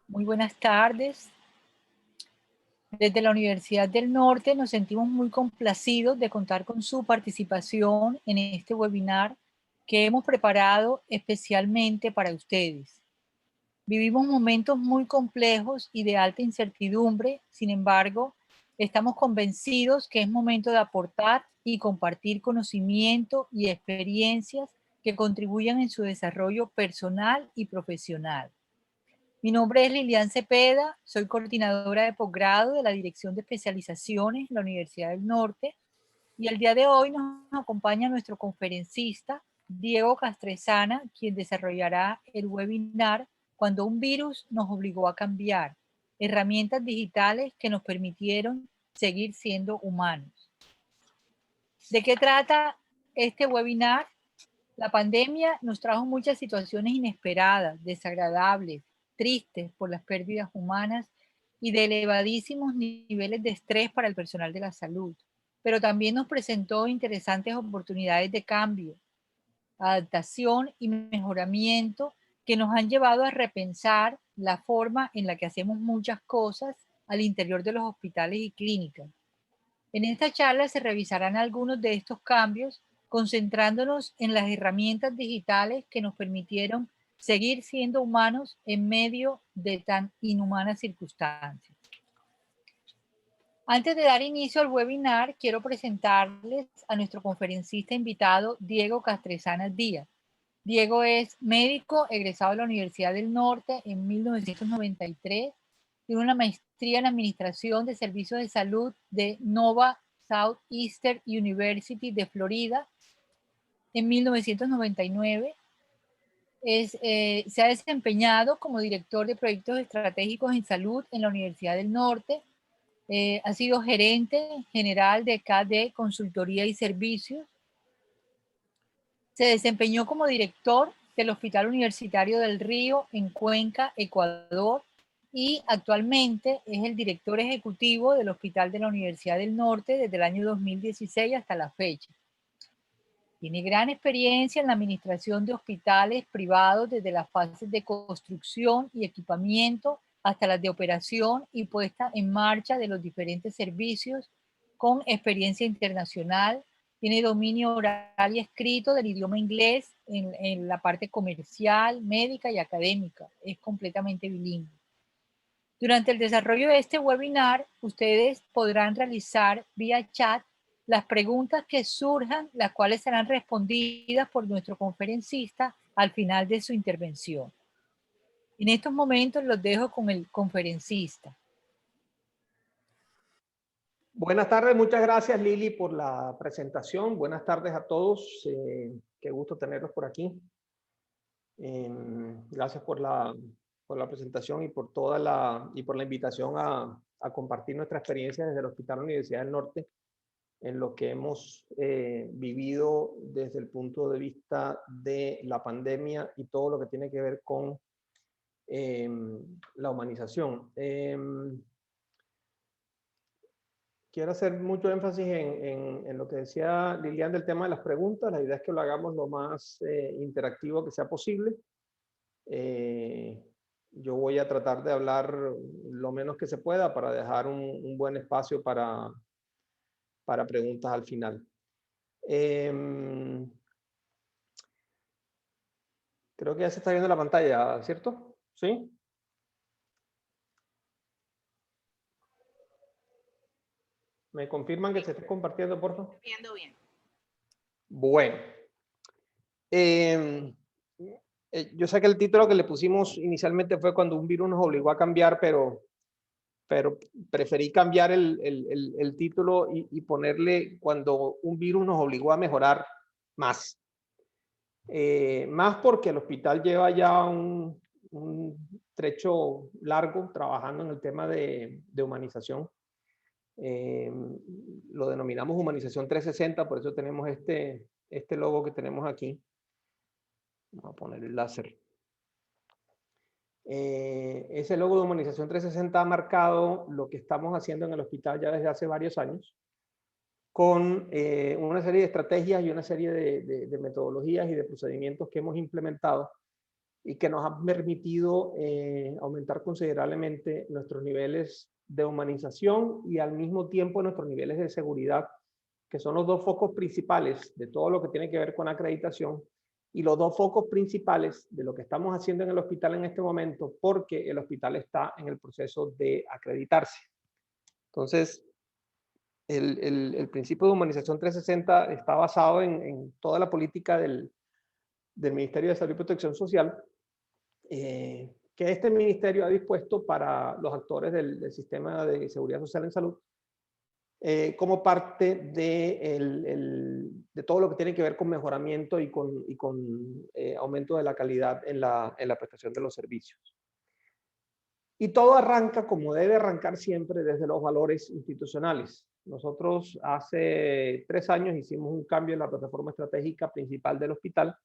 Muy buenas tardes. Desde la Universidad del Norte nos sentimos muy complacidos de contar con su participación en este webinar que hemos preparado especialmente para ustedes. Vivimos momentos muy complejos y de alta incertidumbre, sin embargo, estamos convencidos que es momento de aportar y compartir conocimiento y experiencias que contribuyan en su desarrollo personal y profesional. Mi nombre es Lilian Cepeda, soy coordinadora de posgrado de la Dirección de Especializaciones en la Universidad del Norte y el día de hoy nos acompaña nuestro conferencista Diego Castresana, quien desarrollará el webinar Cuando un virus nos obligó a cambiar, herramientas digitales que nos permitieron seguir siendo humanos. ¿De qué trata este webinar? La pandemia nos trajo muchas situaciones inesperadas, desagradables, tristes por las pérdidas humanas y de elevadísimos niveles de estrés para el personal de la salud, pero también nos presentó interesantes oportunidades de cambio, adaptación y mejoramiento que nos han llevado a repensar la forma en la que hacemos muchas cosas al interior de los hospitales y clínicas. En esta charla se revisarán algunos de estos cambios, concentrándonos en las herramientas digitales que nos permitieron seguir siendo humanos en medio de tan inhumanas circunstancias. Antes de dar inicio al webinar, quiero presentarles a nuestro conferencista invitado, Diego Castresana Díaz. Diego es médico egresado de la Universidad del Norte en 1993. Tiene una maestría en Administración de Servicios de Salud de Nova Southeastern University de Florida en 1999. Se ha desempeñado como director de proyectos estratégicos en salud en la Universidad del Norte. Ha sido gerente general de KD Consultoría y Servicios. Se desempeñó como director del Hospital Universitario del Río en Cuenca, Ecuador, y actualmente es el director ejecutivo del Hospital de la Universidad del Norte desde el año 2016 hasta la fecha. Tiene gran experiencia en la administración de hospitales privados desde las fases de construcción y equipamiento hasta las de operación y puesta en marcha de los diferentes servicios, con experiencia internacional. Tiene dominio oral y escrito del idioma inglés en la parte comercial, médica y académica. Es completamente bilingüe. Durante el desarrollo de este webinar, ustedes podrán realizar vía chat las preguntas que surjan, las cuales serán respondidas por nuestro conferencista al final de su intervención. En estos momentos los dejo con el conferencista. Buenas tardes, muchas gracias Lili por la presentación. Buenas tardes a todos, qué gusto tenerlos por aquí. Gracias por la presentación y por por la invitación a compartir nuestra experiencia desde el Hospital Universidad del Norte en lo que hemos vivido desde el punto de vista de la pandemia y todo lo que tiene que ver con la humanización. Quiero hacer mucho énfasis en lo que decía Lilian del tema de las preguntas. La idea es que lo hagamos lo más interactivo que sea posible. Yo voy a tratar de hablar lo menos que se pueda para dejar un buen espacio para preguntas al final. Creo que ya se está viendo la pantalla, ¿cierto? ¿Sí? ¿Me confirman que se está compartiendo, por favor? Viendo bien. Bueno. Yo sé que el título que le pusimos inicialmente fue Cuando un virus nos obligó a cambiar, pero preferí cambiar el título y ponerle Cuando un virus nos obligó a mejorar más. Más porque el hospital lleva ya un trecho largo trabajando en el tema de humanización. Lo denominamos Humanización 360, por eso tenemos este logo que tenemos aquí. Vamos a poner el láser. Ese logo de Humanización 360 ha marcado lo que estamos haciendo en el hospital ya desde hace varios años, con una serie de estrategias y una serie de metodologías y de procedimientos que hemos implementado y que nos ha permitido aumentar considerablemente nuestros niveles de humanización y al mismo tiempo nuestros niveles de seguridad, que son los dos focos principales de todo lo que tiene que ver con acreditación y los dos focos principales de lo que estamos haciendo en el hospital en este momento, porque el hospital está en el proceso de acreditarse. Entonces, el principio de humanización 360 está basado en toda la política del Ministerio de Salud y Protección Social, que este ministerio ha dispuesto para los actores del sistema de seguridad social en salud, como parte de todo lo que tiene que ver con mejoramiento y con aumento de la calidad en la prestación de los servicios. Y todo arranca, como debe arrancar siempre, desde los valores institucionales. Nosotros hace 3 años hicimos un cambio en la plataforma estratégica principal del hospital.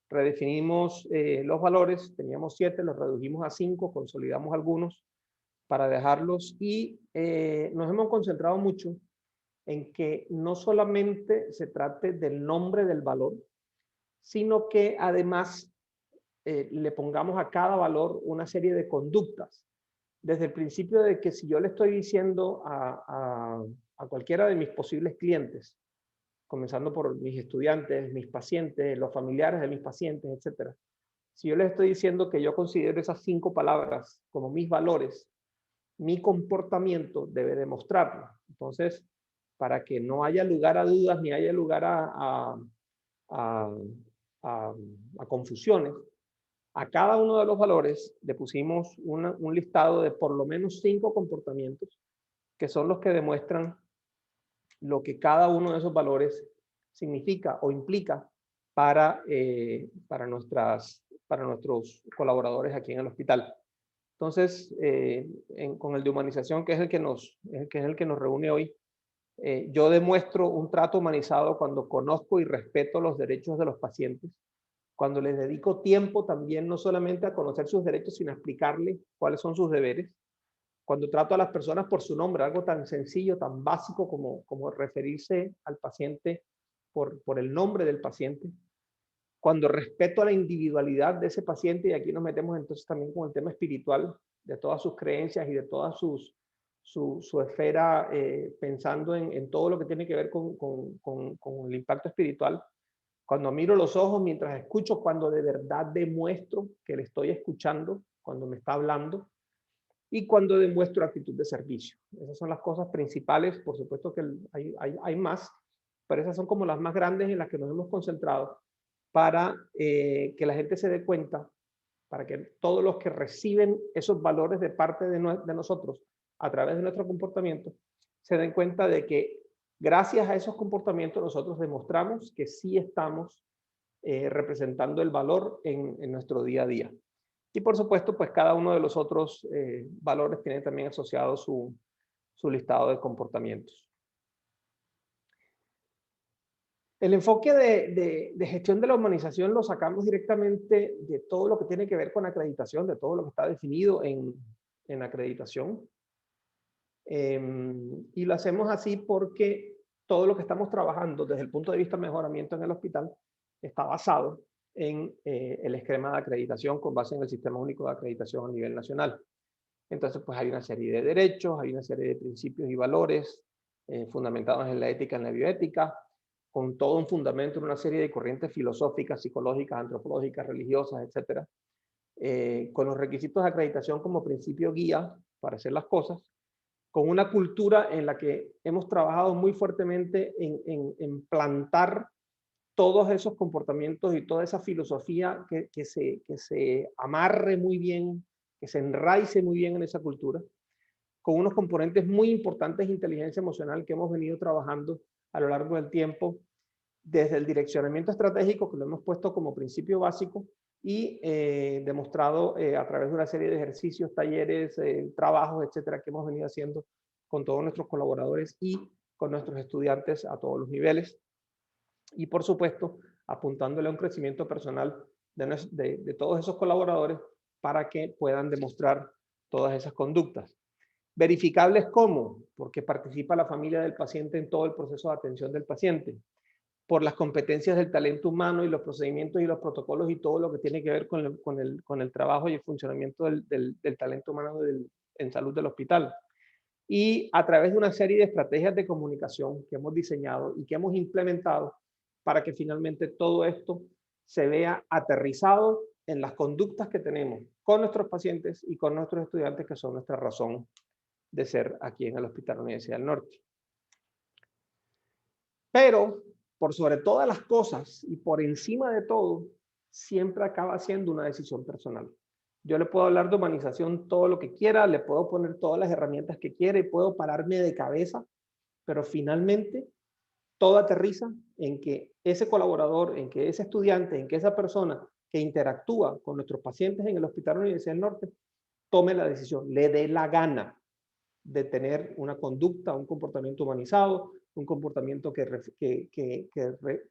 Redefinimos los valores, teníamos 7, los redujimos a 5, consolidamos algunos para dejarlos y nos hemos concentrado mucho en que no solamente se trate del nombre del valor, sino que además le pongamos a cada valor una serie de conductas. Desde el principio de que si yo le estoy diciendo a cualquiera de mis posibles clientes, comenzando por mis estudiantes, mis pacientes, los familiares de mis pacientes, etcétera, si yo les estoy diciendo que yo considero esas 5 palabras como mis valores, mi comportamiento debe demostrarlo. Entonces, para que no haya lugar a dudas ni haya lugar a confusiones, a cada uno de los valores le pusimos un listado de por lo menos 5 comportamientos que son los que demuestran lo que cada uno de esos valores significa o implica para nuestros colaboradores aquí en el hospital. Entonces, con el de humanización, que es el que nos reúne hoy, yo demuestro un trato humanizado cuando conozco y respeto los derechos de los pacientes, cuando les dedico tiempo también no solamente a conocer sus derechos, sino a explicarles cuáles son sus deberes, cuando trato a las personas por su nombre, algo tan sencillo, tan básico como referirse al paciente por el nombre del paciente, cuando respeto a la individualidad de ese paciente, y aquí nos metemos entonces también con el tema espiritual, de todas sus creencias y de toda su esfera, pensando en todo lo que tiene que ver con el impacto espiritual. Cuando miro los ojos mientras escucho, cuando de verdad demuestro que le estoy escuchando, cuando me está hablando, y cuando demuestro actitud de servicio. Esas son las cosas principales. Por supuesto que hay más, pero esas son como las más grandes en las que nos hemos concentrado para que la gente se dé cuenta, para que todos los que reciben esos valores de parte de nosotros a través de nuestro comportamiento, se den cuenta de que gracias a esos comportamientos nosotros demostramos que sí estamos representando el valor en nuestro día a día. Y por supuesto, pues cada uno de los otros valores tiene también asociado su listado de comportamientos. El enfoque de gestión de la humanización lo sacamos directamente de todo lo que tiene que ver con acreditación, de todo lo que está definido en acreditación. Y lo hacemos así porque todo lo que estamos trabajando desde el punto de vista de mejoramiento en el hospital está basado en el esquema de acreditación con base en el Sistema Único de Acreditación a nivel nacional. Entonces, pues hay una serie de derechos, hay una serie de principios y valores fundamentados en la ética y en la bioética, con todo un fundamento en una serie de corrientes filosóficas, psicológicas, antropológicas, religiosas, etcétera, con los requisitos de acreditación como principio guía para hacer las cosas, con una cultura en la que hemos trabajado muy fuertemente en plantar todos esos comportamientos y toda esa filosofía que se amarre muy bien, que se enraice muy bien en esa cultura, con unos componentes muy importantes de inteligencia emocional que hemos venido trabajando a lo largo del tiempo, desde el direccionamiento estratégico, que lo hemos puesto como principio básico, y demostrado a través de una serie de ejercicios, talleres, trabajos, etcétera, que hemos venido haciendo con todos nuestros colaboradores y con nuestros estudiantes a todos los niveles. Y por supuesto, apuntándole a un crecimiento personal de todos esos colaboradores para que puedan demostrar todas esas conductas. Verificables cómo, porque participa la familia del paciente en todo el proceso de atención del paciente. por las competencias del talento humano y los procedimientos y los protocolos y todo lo que tiene que ver con el trabajo y el funcionamiento del talento humano en salud del hospital. Y a través de una serie de estrategias de comunicación que hemos diseñado y que hemos implementado para que finalmente todo esto se vea aterrizado en las conductas que tenemos con nuestros pacientes y con nuestros estudiantes, que son nuestra razón de ser aquí en el Hospital Universidad del Norte. Pero, por sobre todas las cosas y por encima de todo, siempre acaba siendo una decisión personal. Yo le puedo hablar de humanización todo lo que quiera, le puedo poner todas las herramientas que quiera y puedo pararme de cabeza, pero finalmente todo aterriza en que ese colaborador, en que ese estudiante, en que esa persona que interactúa con nuestros pacientes en el Hospital Universidad del Norte tome la decisión, le dé la gana de tener una conducta, un comportamiento humanizado, un comportamiento que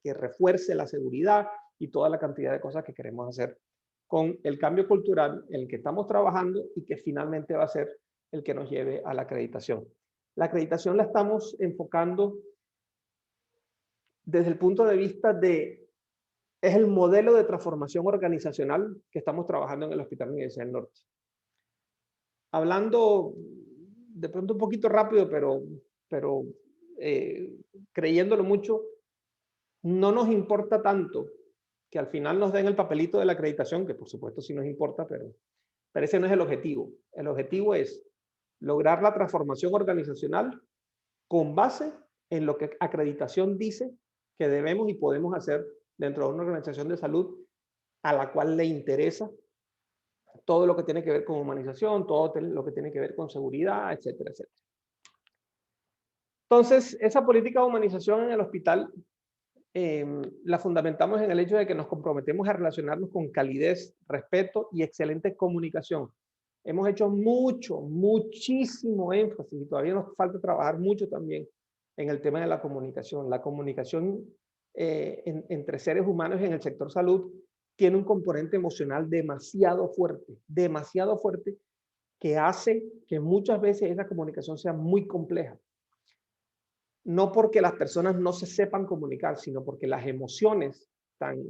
refuerce la seguridad y toda la cantidad de cosas que queremos hacer con el cambio cultural en el que estamos trabajando y que finalmente va a ser el que nos lleve a la acreditación. La acreditación la estamos enfocando desde el punto de vista de, es el modelo de transformación organizacional que estamos trabajando en el Hospital Universidad del Norte. Hablando de pronto un poquito rápido, pero creyéndolo mucho, no nos importa tanto que al final nos den el papelito de la acreditación, que por supuesto sí nos importa, pero ese no es el objetivo. El objetivo es lograr la transformación organizacional con base en lo que acreditación dice que debemos y podemos hacer dentro de una organización de salud a la cual le interesa todo lo que tiene que ver con humanización, todo lo que tiene que ver con seguridad, etcétera, etcétera. Entonces, esa política de humanización en el hospital la fundamentamos en el hecho de que nos comprometemos a relacionarnos con calidez, respeto y excelente comunicación. Hemos hecho muchísimo énfasis y todavía nos falta trabajar mucho también en el tema de la comunicación. La comunicación entre seres humanos en el sector salud tiene un componente emocional demasiado fuerte, que hace que muchas veces esa comunicación sea muy compleja. No porque las personas no se sepan comunicar, sino porque las emociones tan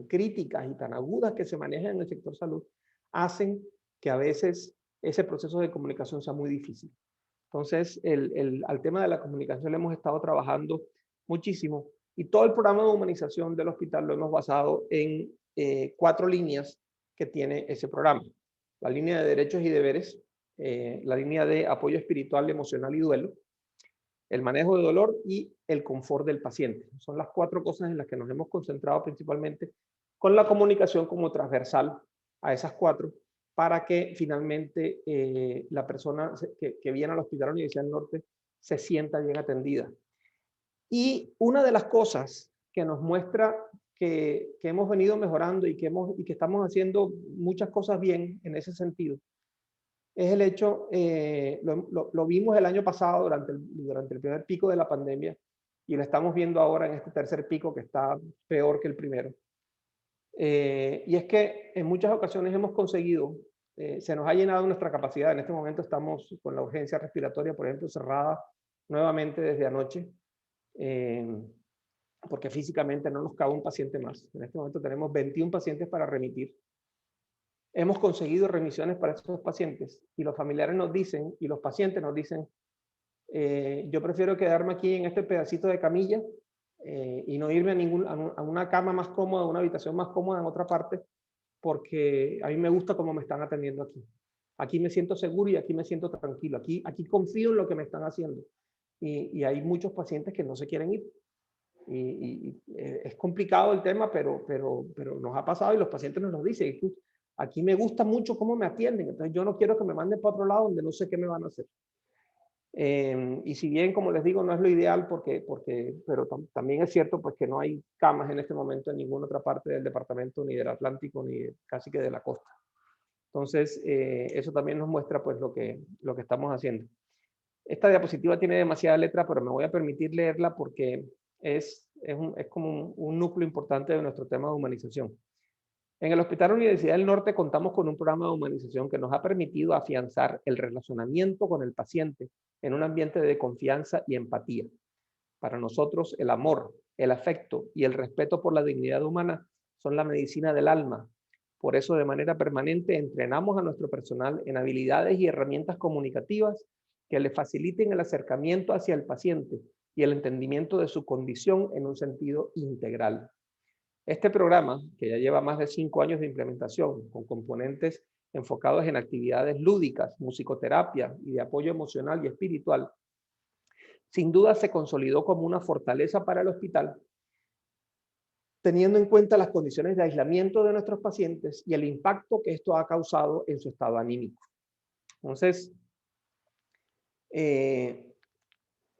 críticas y tan agudas que se manejan en el sector salud hacen que a veces ese proceso de comunicación sea muy difícil. Entonces, al tema de la comunicación le hemos estado trabajando muchísimo y todo el programa de humanización del hospital lo hemos basado en 4 líneas que tiene ese programa. La línea de derechos y deberes, la línea de apoyo espiritual, emocional y duelo, el manejo de dolor y el confort del paciente. Son las 4 cosas en las que nos hemos concentrado principalmente, con la comunicación como transversal a esas 4, para que finalmente la persona que viene al Hospital Universidad del Norte se sienta bien atendida. Y una de las cosas que nos muestra que hemos venido mejorando y que estamos haciendo muchas cosas bien en ese sentido, es el hecho, lo vimos el año pasado durante el primer pico de la pandemia y lo estamos viendo ahora en este tercer pico que está peor que el primero. Y es que en muchas ocasiones hemos conseguido, se nos ha llenado nuestra capacidad. En este momento estamos con la urgencia respiratoria, por ejemplo, cerrada nuevamente desde anoche, porque físicamente no nos cabe un paciente más. En este momento tenemos 21 pacientes para remitir. Hemos conseguido remisiones para esos pacientes y los familiares nos dicen y los pacientes nos dicen, yo prefiero quedarme aquí en este pedacito de camilla y no irme a una cama más cómoda, a una habitación más cómoda en otra parte, porque a mí me gusta cómo me están atendiendo aquí. Aquí me siento seguro y aquí me siento tranquilo. Aquí confío en lo que me están haciendo. Y hay muchos pacientes que no se quieren ir. Y es complicado el tema, pero nos ha pasado y los pacientes nos lo dicen. Aquí me gusta mucho cómo me atienden, entonces yo no quiero que me manden para otro lado donde no sé qué me van a hacer. Y si bien, como les digo, no es lo ideal, pero también es cierto pues, que no hay camas en este momento en ninguna otra parte del departamento, ni del Atlántico, ni casi que de la costa. Entonces, eso también nos muestra pues, lo que estamos haciendo. Esta diapositiva tiene demasiada letra, pero me voy a permitir leerla porque es como un núcleo importante de nuestro tema de humanización. En el Hospital Universidad del Norte contamos con un programa de humanización que nos ha permitido afianzar el relacionamiento con el paciente en un ambiente de confianza y empatía. Para nosotros, el amor, el afecto y el respeto por la dignidad humana son la medicina del alma. Por eso, de manera permanente, entrenamos a nuestro personal en habilidades y herramientas comunicativas que le faciliten el acercamiento hacia el paciente y el entendimiento de su condición en un sentido integral. Este programa, que ya lleva más de 5 años de implementación, con componentes enfocados en actividades lúdicas, musicoterapia y de apoyo emocional y espiritual, sin duda se consolidó como una fortaleza para el hospital, teniendo en cuenta las condiciones de aislamiento de nuestros pacientes y el impacto que esto ha causado en su estado anímico. Entonces,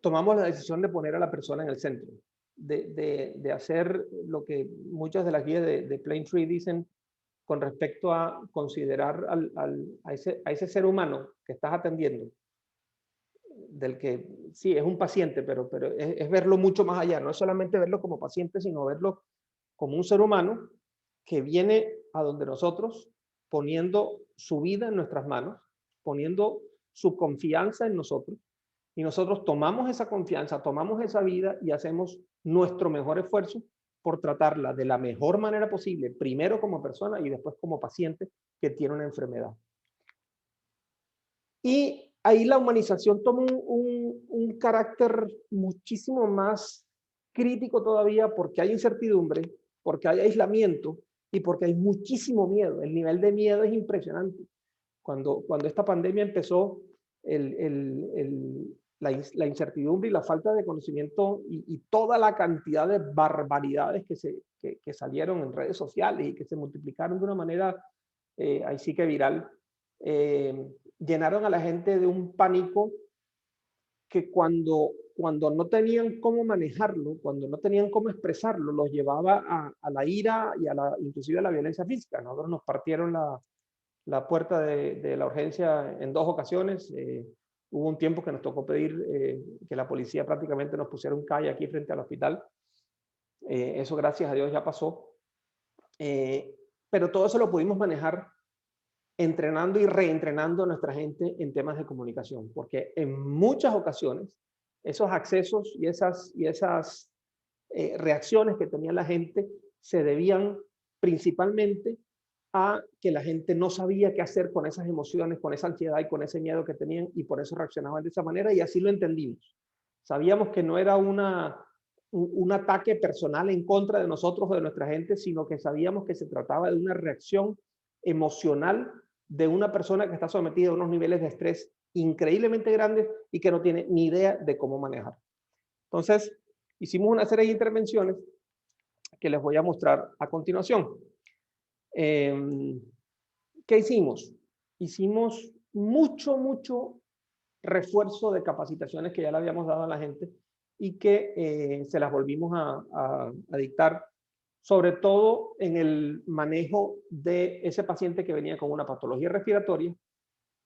tomamos la decisión de poner a la persona en el centro, de hacer lo que muchas de las guías de Plaintree dicen con respecto a considerar a ese ser humano que estás atendiendo, del que sí es un paciente, pero es verlo mucho más allá, no es solamente verlo como paciente, sino verlo como un ser humano que viene a donde nosotros, poniendo su vida en nuestras manos, poniendo su confianza en nosotros, y nosotros tomamos esa confianza, tomamos esa vida y hacemos nuestro mejor esfuerzo por tratarla de la mejor manera posible, primero como persona y después como paciente que tiene una enfermedad. Y ahí la humanización toma un carácter muchísimo más crítico todavía porque hay incertidumbre, porque hay aislamiento y porque hay muchísimo miedo. El nivel de miedo es impresionante. Cuando esta pandemia empezó, la incertidumbre y la falta de conocimiento y toda la cantidad de barbaridades que salieron en redes sociales y que se multiplicaron de una manera, ahí sí que viral, llenaron a la gente de un pánico que cuando no tenían cómo manejarlo, cuando no tenían cómo expresarlo, los llevaba a la ira y inclusive a la violencia física. Nosotros nos partieron la puerta de la urgencia en 2 ocasiones. Hubo un tiempo que nos tocó pedir que la policía prácticamente nos pusiera un calle aquí frente al hospital. Eso, gracias a Dios, ya pasó. Pero todo eso lo pudimos manejar entrenando y reentrenando a nuestra gente en temas de comunicación, porque en muchas ocasiones esos accesos y esas reacciones que tenía la gente se debían principalmente a que la gente no sabía qué hacer con esas emociones, con esa ansiedad y con ese miedo que tenían, y por eso reaccionaban de esa manera, y así lo entendimos. Sabíamos que no era un ataque personal en contra de nosotros o de nuestra gente, sino que sabíamos que se trataba de una reacción emocional de una persona que está sometida a unos niveles de estrés increíblemente grandes y que no tiene ni idea de cómo manejar. Entonces, hicimos una serie de intervenciones que les voy a mostrar a continuación. ¿Qué hicimos? Hicimos mucho refuerzo de capacitaciones que ya le habíamos dado a la gente y que se las volvimos a dictar, sobre todo en el manejo de ese paciente que venía con una patología respiratoria,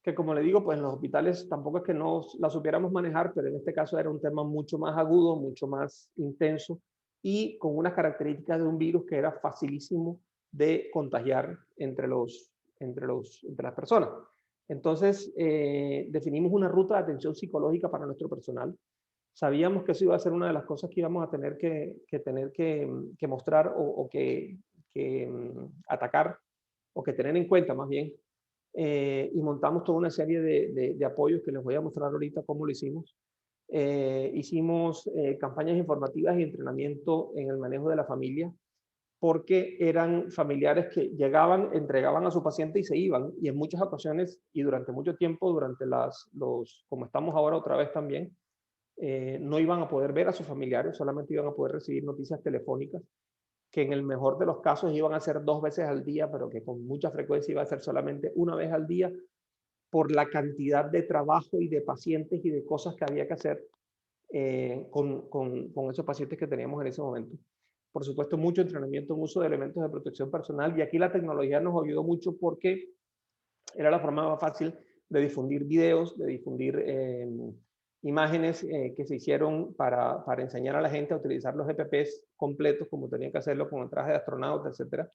que como le digo, pues en los hospitales tampoco es que no la supiéramos manejar, pero en este caso era un tema mucho más agudo, mucho más intenso y con unas características de un virus que era facilísimo de contagiar entre las personas. Entonces, definimos una ruta de atención psicológica para nuestro personal. Sabíamos que eso iba a ser una de las cosas que íbamos a tener que mostrar o que atacar o que tener en cuenta más bien. Y montamos toda una serie de apoyos que les voy a mostrar ahorita cómo lo hicimos. Hicimos campañas informativas y entrenamiento en el manejo de la familia, porque eran familiares que llegaban, entregaban a su paciente y se iban, y en muchas ocasiones y durante mucho tiempo, durante como estamos ahora otra vez también, no iban a poder ver a sus familiares, solamente iban a poder recibir noticias telefónicas, que en el mejor de los casos iban a ser 2 veces al día, pero que con mucha frecuencia iba a ser solamente 1 vez al día, por la cantidad de trabajo y de pacientes y de cosas que había que hacer con esos pacientes que teníamos en ese momento. Por supuesto, mucho entrenamiento en uso de elementos de protección personal, y aquí la tecnología nos ayudó mucho porque era la forma más fácil de difundir videos, de difundir imágenes que se hicieron para enseñar a la gente a utilizar los EPPs completos como tenían que hacerlo con el traje de astronauta, etc.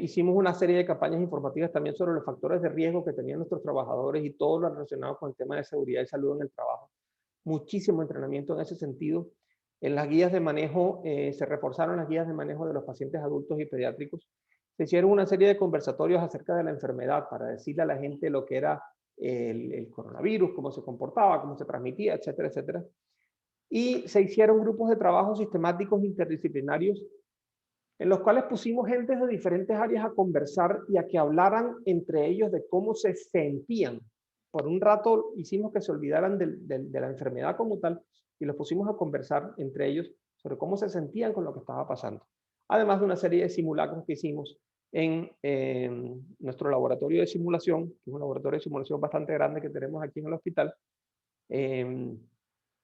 Hicimos una serie de campañas informativas también sobre los factores de riesgo que tenían nuestros trabajadores y todo lo relacionado con el tema de seguridad y salud en el trabajo. muchísimo entrenamiento en ese sentido. En las guías de manejo, se reforzaron las guías de manejo de los pacientes adultos y pediátricos. Se hicieron una serie de conversatorios acerca de la enfermedad para decirle a la gente lo que era el coronavirus, cómo se comportaba, cómo se transmitía, etcétera, etcétera. Y se hicieron grupos de trabajo sistemáticos interdisciplinarios en los cuales pusimos gente de diferentes áreas a conversar y a que hablaran entre ellos de cómo se sentían. Por un rato hicimos que se olvidaran de la enfermedad como tal y los pusimos a conversar entre ellos sobre cómo se sentían con lo que estaba pasando. Además de una serie de simulacros que hicimos en nuestro laboratorio de simulación, que es un laboratorio de simulación bastante grande que tenemos aquí en el hospital, en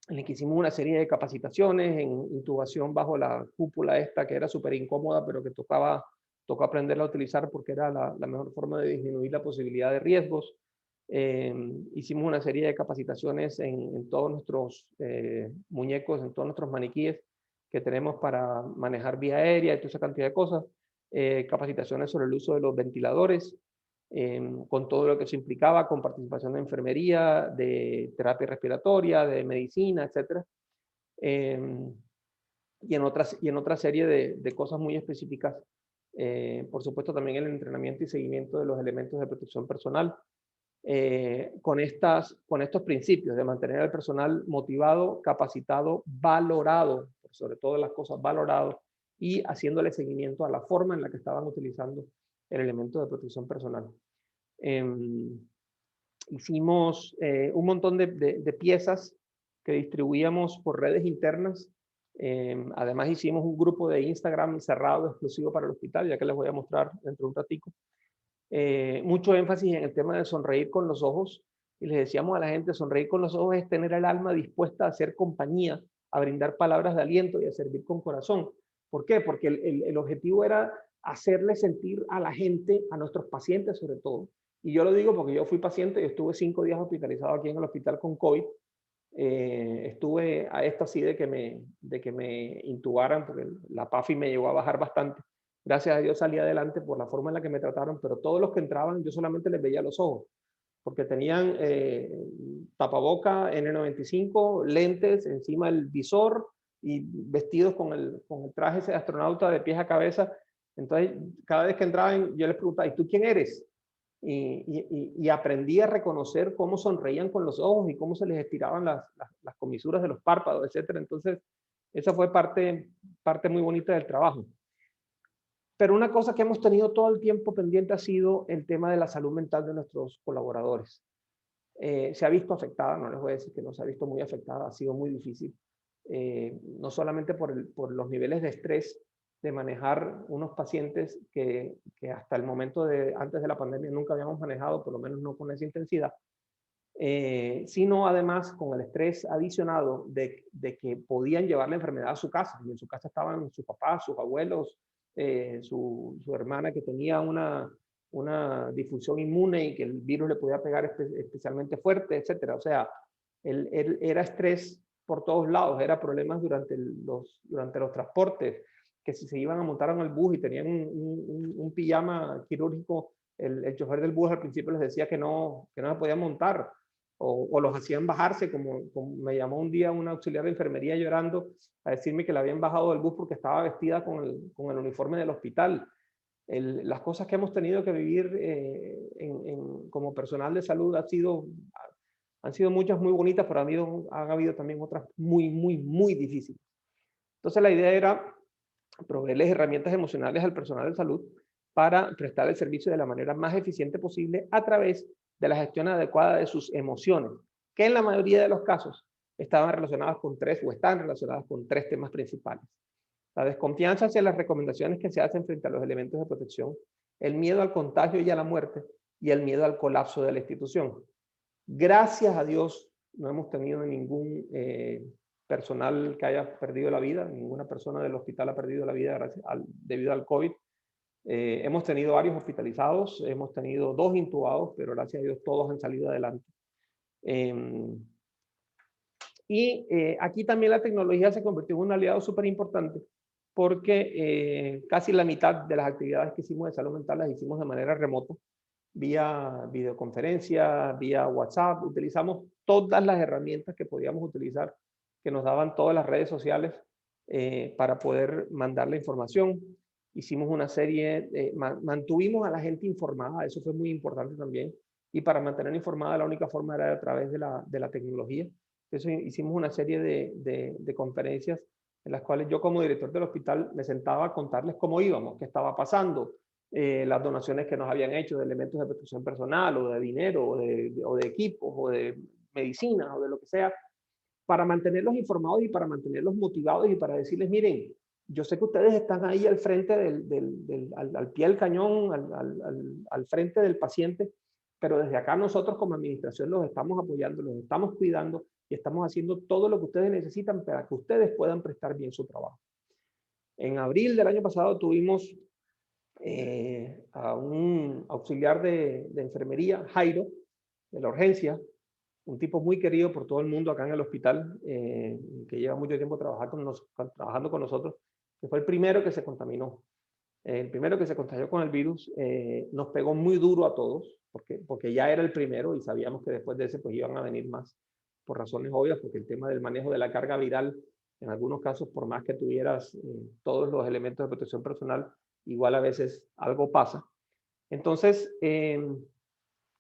el que hicimos una serie de capacitaciones en intubación bajo la cúpula esta, que era súper incómoda, pero que tocó aprenderla a utilizar porque era la mejor forma de disminuir la posibilidad de riesgos. Hicimos una serie de capacitaciones en todos nuestros muñecos, en todos nuestros maniquíes que tenemos para manejar vía aérea y toda esa cantidad de cosas. Capacitaciones sobre el uso de los ventiladores, con todo lo que eso implicaba, con participación de enfermería, de terapia respiratoria, de medicina, etc. Y en otra serie de cosas muy específicas. Por supuesto, también el entrenamiento y seguimiento de los elementos de protección personal, con estos principios de mantener al personal motivado, capacitado, valorado, por sobre todas las cosas, valorado, y haciéndole seguimiento a la forma en la que estaban utilizando el elemento de protección personal. Hicimos un montón de piezas que distribuíamos por redes internas. Además hicimos un grupo de Instagram cerrado exclusivo para el hospital, ya que les voy a mostrar dentro de un ratico. Mucho énfasis en el tema de sonreír con los ojos, y les decíamos a la gente, sonreír con los ojos es tener el alma dispuesta a hacer compañía, a brindar palabras de aliento y a servir con corazón. ¿Por qué? Porque el objetivo era hacerle sentir a la gente, a nuestros pacientes sobre todo, y yo lo digo porque yo fui paciente, yo estuve 5 días hospitalizado aquí en el hospital con COVID. Estuve a esto así de que me intubaran, porque la PAFI me llegó a bajar bastante. Gracias a Dios salí adelante por la forma en la que me trataron, pero todos los que entraban yo solamente les veía los ojos, porque tenían tapaboca N95, lentes, encima el visor y vestidos con el traje ese de astronauta de pies a cabeza. Entonces, cada vez que entraban, yo les preguntaba, ¿y tú quién eres? Y aprendí a reconocer cómo sonreían con los ojos y cómo se les estiraban las comisuras de los párpados, etc. Entonces, esa fue parte muy bonita del trabajo. Pero una cosa que hemos tenido todo el tiempo pendiente ha sido el tema de la salud mental de nuestros colaboradores. Se ha visto afectada, no les voy a decir que no se ha visto muy afectada, ha sido muy difícil. No solamente por los niveles de estrés de manejar unos pacientes que hasta el momento antes de la pandemia nunca habíamos manejado, por lo menos no con esa intensidad, sino además con el estrés adicionado de que podían llevar la enfermedad a su casa, y en su casa estaban sus papás, sus abuelos, su hermana que tenía una disfunción inmune y que el virus le podía pegar especialmente fuerte, etc. O sea, era estrés por todos lados, era problemas durante los transportes, que si se iban a montar en el bus y tenían un pijama quirúrgico, el chofer del bus al principio les decía que no se podían montar, o los hacían bajarse, como me llamó un día una auxiliar de enfermería llorando a decirme que la habían bajado del bus porque estaba vestida con el uniforme del hospital. Las cosas que hemos tenido que vivir como personal de salud han sido muchas muy bonitas, pero han habido también otras muy, muy, muy difíciles. Entonces la idea era proveerles herramientas emocionales al personal de salud para prestar el servicio de la manera más eficiente posible a través de la gestión adecuada de sus emociones, que en la mayoría de los casos estaban relacionadas con o están relacionadas con 3 temas principales: la desconfianza hacia las recomendaciones que se hacen frente a los elementos de protección, el miedo al contagio y a la muerte, y el miedo al colapso de la institución. Gracias a Dios no hemos tenido ningún personal que haya perdido la vida, ninguna persona del hospital ha perdido la vida debido al COVID. Hemos tenido varios hospitalizados, hemos tenido 2 intubados, pero gracias a Dios todos han salido adelante. Aquí también la tecnología se convirtió en un aliado súper importante, porque casi la mitad de las actividades que hicimos de salud mental las hicimos de manera remota. vía videoconferencia, vía WhatsApp, utilizamos todas las herramientas que podíamos utilizar, que nos daban todas las redes sociales para poder mandar la información. Hicimos una serie, mantuvimos a la gente informada, eso fue muy importante también, y para mantener informada la única forma era a través de la tecnología. Entonces hicimos una serie de conferencias en las cuales yo como director del hospital me sentaba a contarles cómo íbamos, qué estaba pasando, las donaciones que nos habían hecho de elementos de protección personal o de dinero o de equipos o de medicinas o de lo que sea, para mantenerlos informados y para mantenerlos motivados y para decirles, miren, yo sé que ustedes están ahí al frente al pie del cañón, al frente del paciente, pero desde acá nosotros como administración los estamos apoyando, los estamos cuidando y estamos haciendo todo lo que ustedes necesitan para que ustedes puedan prestar bien su trabajo. En abril del año pasado tuvimos a un auxiliar de enfermería, Jairo, de la urgencia, un tipo muy querido por todo el mundo acá en el hospital, que lleva mucho tiempo trabajando con nosotros, que fue el primero que se contaminó. El primero que se contagió con el virus nos pegó muy duro a todos, porque ya era el primero y sabíamos que después de ese pues iban a venir más, por razones obvias, porque el tema del manejo de la carga viral, en algunos casos, por más que tuvieras todos los elementos de protección personal, igual a veces algo pasa. Entonces,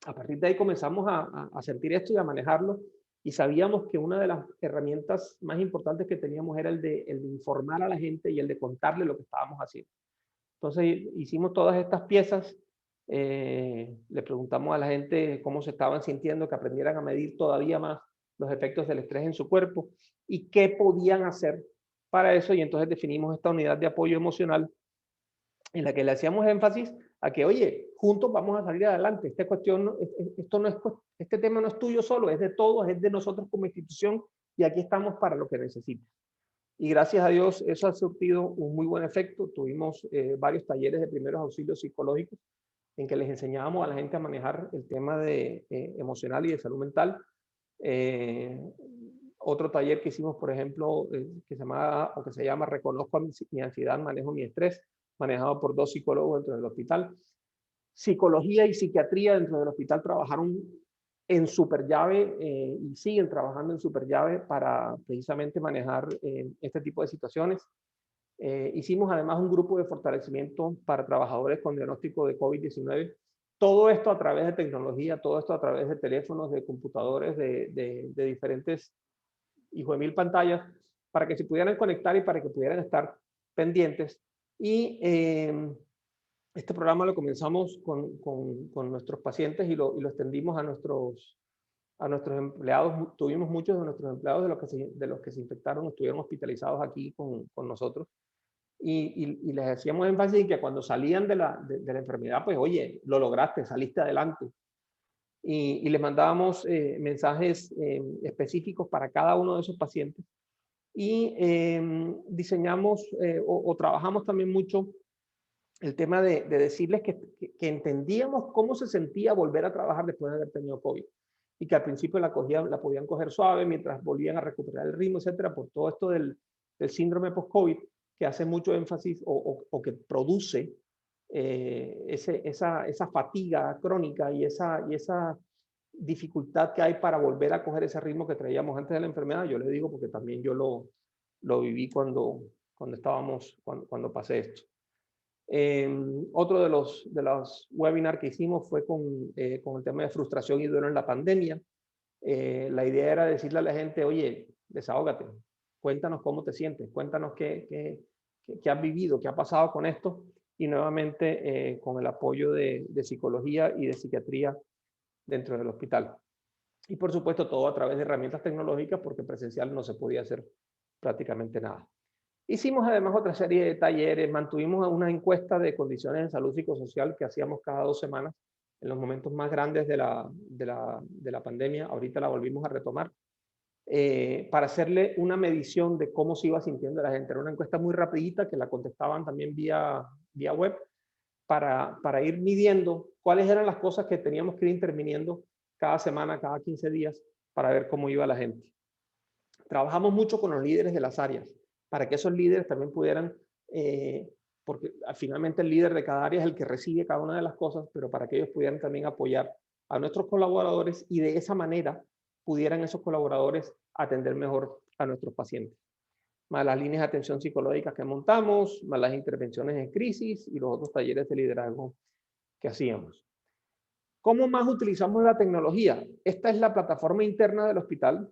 a partir de ahí comenzamos a sentir esto y a manejarlo, y sabíamos que una de las herramientas más importantes que teníamos era el de informar a la gente y el de contarle lo que estábamos haciendo. Entonces hicimos todas estas piezas, le preguntamos a la gente cómo se estaban sintiendo, que aprendieran a medir todavía más los efectos del estrés en su cuerpo y qué podían hacer para eso, y entonces definimos esta unidad de apoyo emocional en la que le hacíamos énfasis a que, oye, juntos vamos a salir adelante. Este tema no es tuyo solo, es de todos, es de nosotros como institución, y aquí estamos para lo que necesites. Y gracias a Dios eso ha surtido un muy buen efecto. Tuvimos varios talleres de primeros auxilios psicológicos en que les enseñábamos a la gente a manejar el tema emocional y de salud mental. Otro taller que hicimos, por ejemplo, que se llama Reconozco mi ansiedad, manejo mi estrés, manejado por 2 psicólogos dentro del hospital. Psicología y psiquiatría dentro del hospital trabajaron en superllave y siguen trabajando en superllave para precisamente manejar este tipo de situaciones. Hicimos además un grupo de fortalecimiento para trabajadores con diagnóstico de COVID-19. Todo esto a través de tecnología, todo esto a través de teléfonos, de computadores, de diferentes hijo de mil pantallas, para que se pudieran conectar y para que pudieran estar pendientes. Y este programa lo comenzamos con nuestros pacientes y lo extendimos a nuestros empleados. Tuvimos muchos de nuestros empleados de los que se infectaron, estuvieron hospitalizados aquí con nosotros. Y les hacíamos énfasis en que cuando salían de la enfermedad, pues oye, lo lograste, saliste adelante. Y les mandábamos mensajes específicos para cada uno de esos pacientes. Y diseñamos o trabajamos también mucho el tema de decirles que entendíamos cómo se sentía volver a trabajar después de haber tenido COVID. Y que al principio la podían coger suave mientras volvían a recuperar el ritmo, etcétera, por todo esto del síndrome post-COVID, que hace mucho énfasis o que produce esa fatiga crónica y esa dificultad que hay para volver a coger ese ritmo que traíamos antes de la enfermedad. Yo le digo porque también yo lo viví cuando pasé esto. Otro de los webinars que hicimos fue con el tema de frustración y duelo en la pandemia. La idea era decirle a la gente, oye, desahógate, cuéntanos cómo te sientes, cuéntanos qué has vivido, qué ha pasado con esto, y nuevamente con el apoyo de psicología y de psiquiatría dentro del hospital. Y por supuesto todo a través de herramientas tecnológicas, porque presencial no se podía hacer prácticamente nada. Hicimos además otra serie de talleres, mantuvimos una encuesta de condiciones de salud psicosocial que hacíamos cada 2 semanas en los momentos más grandes de la pandemia. Ahorita la volvimos a retomar para hacerle una medición de cómo se iba sintiendo la gente. Era una encuesta muy rapidita que la contestaban también vía web para ir midiendo cuáles eran las cosas que teníamos que ir interviniendo cada semana, cada 15 días, para ver cómo iba la gente. Trabajamos mucho con los líderes de las áreas, para que esos líderes también pudieran porque finalmente el líder de cada área es el que recibe cada una de las cosas, pero para que ellos pudieran también apoyar a nuestros colaboradores y de esa manera pudieran esos colaboradores atender mejor a nuestros pacientes. Más las líneas de atención psicológica que montamos, más las intervenciones en crisis y los otros talleres de liderazgo que hacíamos. ¿Cómo más utilizamos la tecnología? Esta es la plataforma interna del hospital.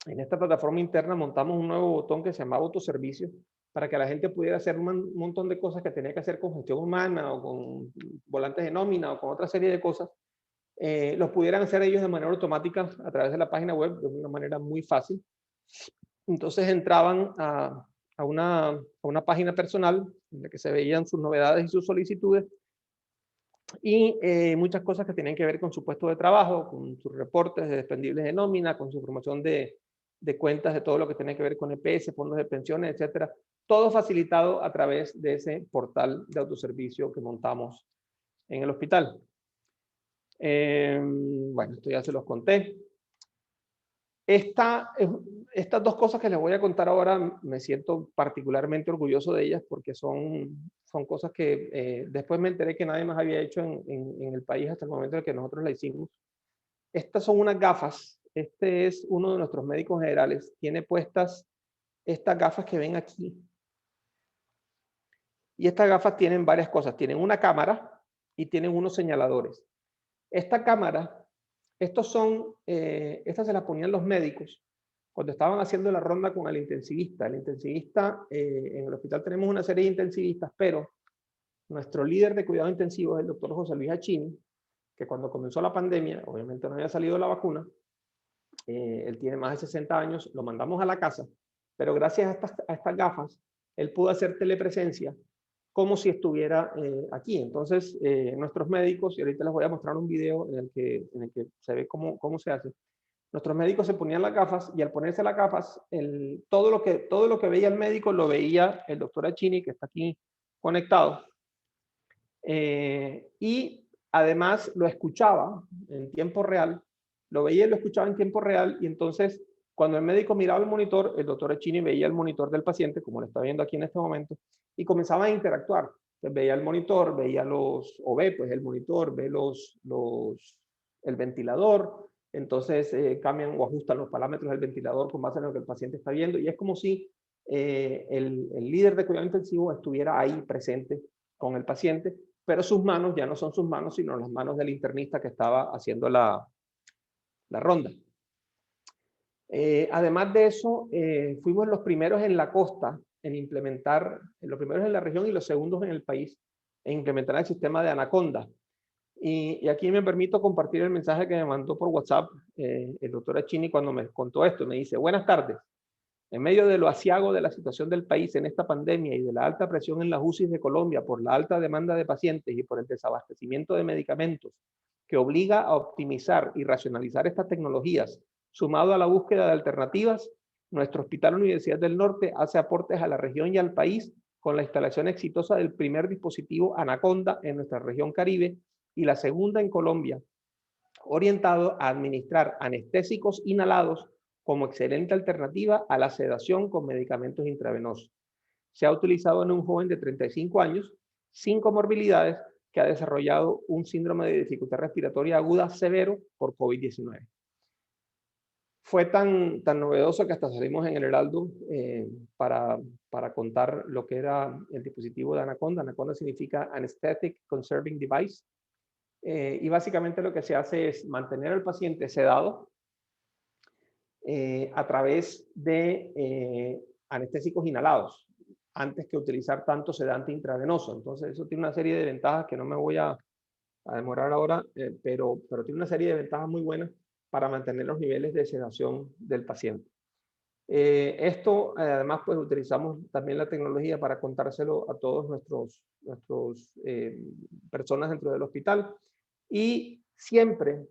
En esta plataforma interna montamos un nuevo botón que se llama autoservicio para que la gente pudiera hacer un montón de cosas que tenía que hacer con gestión humana o con volantes de nómina o con otra serie de cosas. Los pudieran hacer ellos de manera automática a través de la página web de una manera muy fácil. Entonces entraban a una página personal en la que se veían sus novedades y sus solicitudes y muchas cosas que tenían que ver con su puesto de trabajo, con sus reportes de dependibles de nómina, con su información de cuentas de todo lo que tiene que ver con EPS, fondos de pensiones, etcétera. Todo facilitado a través de ese portal de autoservicio que montamos en el hospital. Bueno, esto ya se los conté. Estas dos cosas que les voy a contar ahora, me siento particularmente orgulloso de ellas porque son cosas que después me enteré que nadie más había hecho en el país hasta el momento en que nosotros la hicimos. Estas son unas gafas. Este es uno de nuestros médicos generales. Tiene puestas estas gafas que ven aquí. Y estas gafas tienen varias cosas. Tienen una cámara y tienen unos señaladores. Esta cámara, estas se las ponían los médicos cuando estaban haciendo la ronda con el intensivista. El intensivista, en el hospital tenemos una serie de intensivistas, pero nuestro líder de cuidado intensivo es el doctor José Luis Achini, que cuando comenzó la pandemia, obviamente no había salido la vacuna, él tiene más de 60 años, lo mandamos a la casa, pero gracias a estas gafas, él pudo hacer telepresencia como si estuviera aquí. Entonces, nuestros médicos, y ahorita les voy a mostrar un video en el que se ve cómo se hace, nuestros médicos se ponían las gafas y al ponerse las gafas, todo lo que veía el médico lo veía el doctor Achini, que está aquí conectado, y además lo escuchaba en tiempo real, lo veía y lo escuchaba en tiempo real, y entonces cuando el médico miraba el monitor, el doctor Achini veía el monitor del paciente, como lo está viendo aquí en este momento, y comenzaba a interactuar. Entonces veía el monitor, ve el monitor, ve el ventilador, entonces cambian o ajustan los parámetros del ventilador con base en lo que el paciente está viendo, y es como si el líder de cuidado intensivo estuviera ahí presente con el paciente, pero sus manos ya no son sus manos, sino las manos del internista que estaba haciendo la ronda. Además de eso, fuimos los primeros en la costa en implementar, los primeros en la región y los segundos en el país, en implementar el sistema de Anaconda. Y aquí me permito compartir el mensaje que me mandó por WhatsApp el doctor Achini cuando me contó esto. Me dice: buenas tardes. En medio de lo aciago de la situación del país en esta pandemia y de la alta presión en las UCIs de Colombia por la alta demanda de pacientes y por el desabastecimiento de medicamentos que obliga a optimizar y racionalizar estas tecnologías, sumado a la búsqueda de alternativas, nuestro Hospital Universidad del Norte hace aportes a la región y al país con la instalación exitosa del primer dispositivo Anaconda en nuestra región Caribe y la segunda en Colombia, orientado a administrar anestésicos inhalados como excelente alternativa a la sedación con medicamentos intravenosos. Se ha utilizado en un joven de 35 años, sin comorbilidades, que ha desarrollado un síndrome de dificultad respiratoria aguda severo por COVID-19. Fue tan novedoso que hasta salimos en el Heraldo para contar lo que era el dispositivo de Anaconda. Anaconda significa Anesthetic Conserving Device. Y básicamente lo que se hace es mantener al paciente sedado a través de anestésicos inhalados, antes que utilizar tanto sedante intravenoso. Entonces eso tiene una serie de ventajas que no me voy a demorar ahora, pero tiene una serie de ventajas muy buenas para mantener los niveles de sedación del paciente. Además, pues utilizamos también la tecnología para contárselo a todos nuestros personas dentro del hospital, y siempre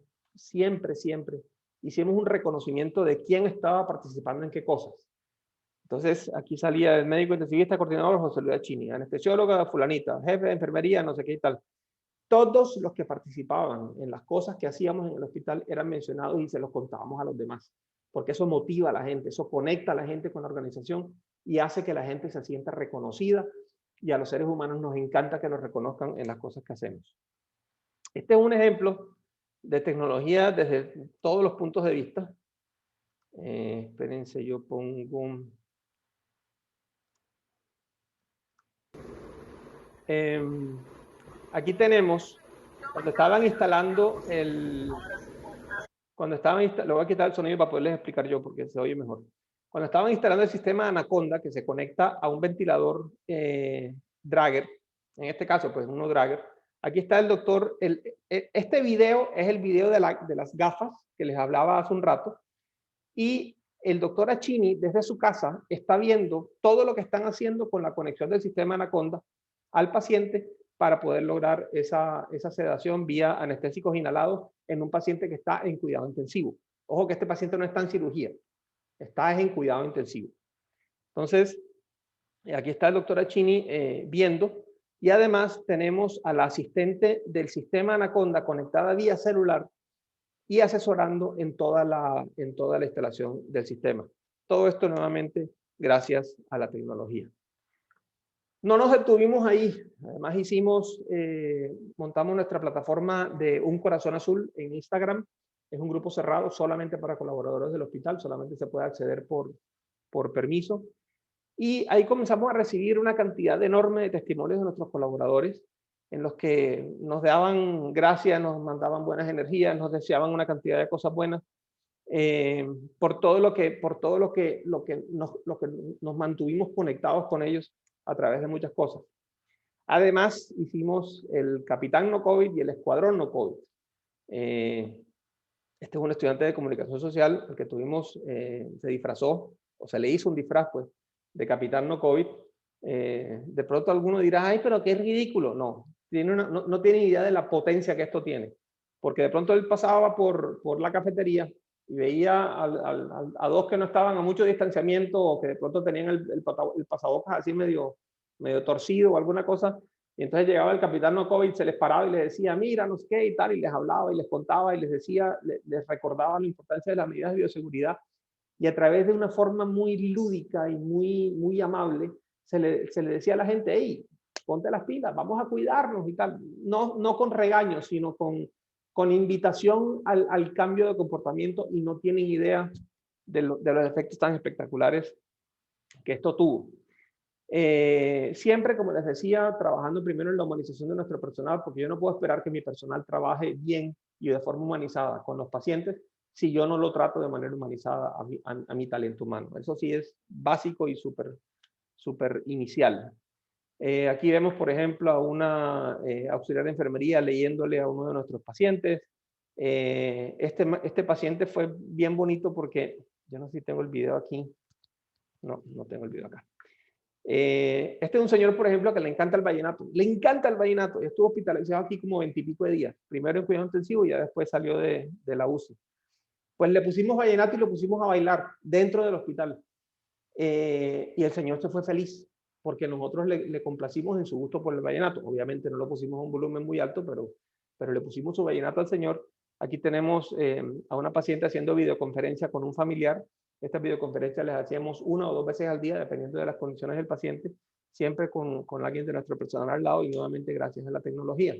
hicimos un reconocimiento de quién estaba participando en qué cosas. Entonces, aquí salía el médico intensivista, coordinador José Luis Achini, anestesióloga fulanita, jefe de enfermería, no sé qué y tal. Todos los que participaban en las cosas que hacíamos en el hospital eran mencionados y se los contábamos a los demás, porque eso motiva a la gente, eso conecta a la gente con la organización y hace que la gente se sienta reconocida y a los seres humanos nos encanta que nos reconozcan en las cosas que hacemos. Este es un ejemplo de tecnología desde todos los puntos de vista. Espérense, yo pongo... aquí tenemos, cuando estaban instalando le voy a quitar el sonido para poderles explicar yo porque se oye mejor. Cuando estaban instalando el sistema Anaconda, que se conecta a un ventilador Drager, en este caso, pues uno Drager, aquí está el doctor, este video es el video de las gafas que les hablaba hace un rato, y el doctor Achini desde su casa está viendo todo lo que están haciendo con la conexión del sistema Anaconda al paciente para poder lograr esa sedación vía anestésicos inhalados en un paciente que está en cuidado intensivo. Ojo que este paciente no está en cirugía, está en cuidado intensivo. Entonces, aquí está el doctor Achini viendo, y además tenemos a la asistente del sistema Anaconda conectada vía celular y asesorando en toda la instalación del sistema. Todo esto nuevamente gracias a la tecnología. No nos detuvimos ahí, además montamos nuestra plataforma de Un Corazón Azul en Instagram. Es un grupo cerrado solamente para colaboradores del hospital, solamente se puede acceder por permiso. Y ahí comenzamos a recibir una cantidad enorme de testimonios de nuestros colaboradores, en los que nos daban gracias, nos mandaban buenas energías, nos deseaban una cantidad de cosas buenas, por todo lo que nos mantuvimos conectados con ellos a través de muchas cosas. Además, hicimos el Capitán No COVID y el Escuadrón No COVID. Este es un estudiante de comunicación social, el que tuvimos, se disfrazó, o se le hizo un disfraz, pues, de Capitán No COVID. De pronto alguno dirá, ay, pero qué ridículo. No, no tiene idea de la potencia que esto tiene. Porque de pronto él pasaba por la cafetería y veía a dos que no estaban a mucho distanciamiento, o que de pronto tenían el pasabocas así medio torcido o alguna cosa, y entonces llegaba el Capitán No COVID, se les paraba y les decía, mira, no sé qué y tal, y les hablaba y les contaba y les decía, les recordaba la importancia de las medidas de bioseguridad, y a través de una forma muy lúdica y muy amable, se le decía a la gente, hey, ponte las pilas, vamos a cuidarnos y tal, no con regaños, sino con invitación al cambio de comportamiento, y no tienen idea de los efectos tan espectaculares que esto tuvo. Siempre, como les decía, trabajando primero en la humanización de nuestro personal, porque yo no puedo esperar que mi personal trabaje bien y de forma humanizada con los pacientes si yo no lo trato de manera humanizada a mi talento humano. Eso sí es básico y súper inicial. Aquí vemos, por ejemplo, a una auxiliar de enfermería leyéndole a uno de nuestros pacientes. Este paciente fue bien bonito porque, yo no sé si tengo el video aquí. No tengo el video acá. Este es un señor, por ejemplo, que le encanta el vallenato. Le encanta el vallenato. Estuvo hospitalizado aquí como 20 y pico de días. Primero en cuidado intensivo y ya después salió de la UCI. Pues le pusimos vallenato y lo pusimos a bailar dentro del hospital. Y el señor se fue feliz, porque nosotros le complacimos en su gusto por el vallenato. Obviamente no lo pusimos a un volumen muy alto, pero le pusimos su vallenato al señor. Aquí tenemos a una paciente haciendo videoconferencia con un familiar. Estas videoconferencias las hacíamos 1 o 2 veces al día, dependiendo de las condiciones del paciente, siempre con alguien de nuestro personal al lado, y nuevamente gracias a la tecnología.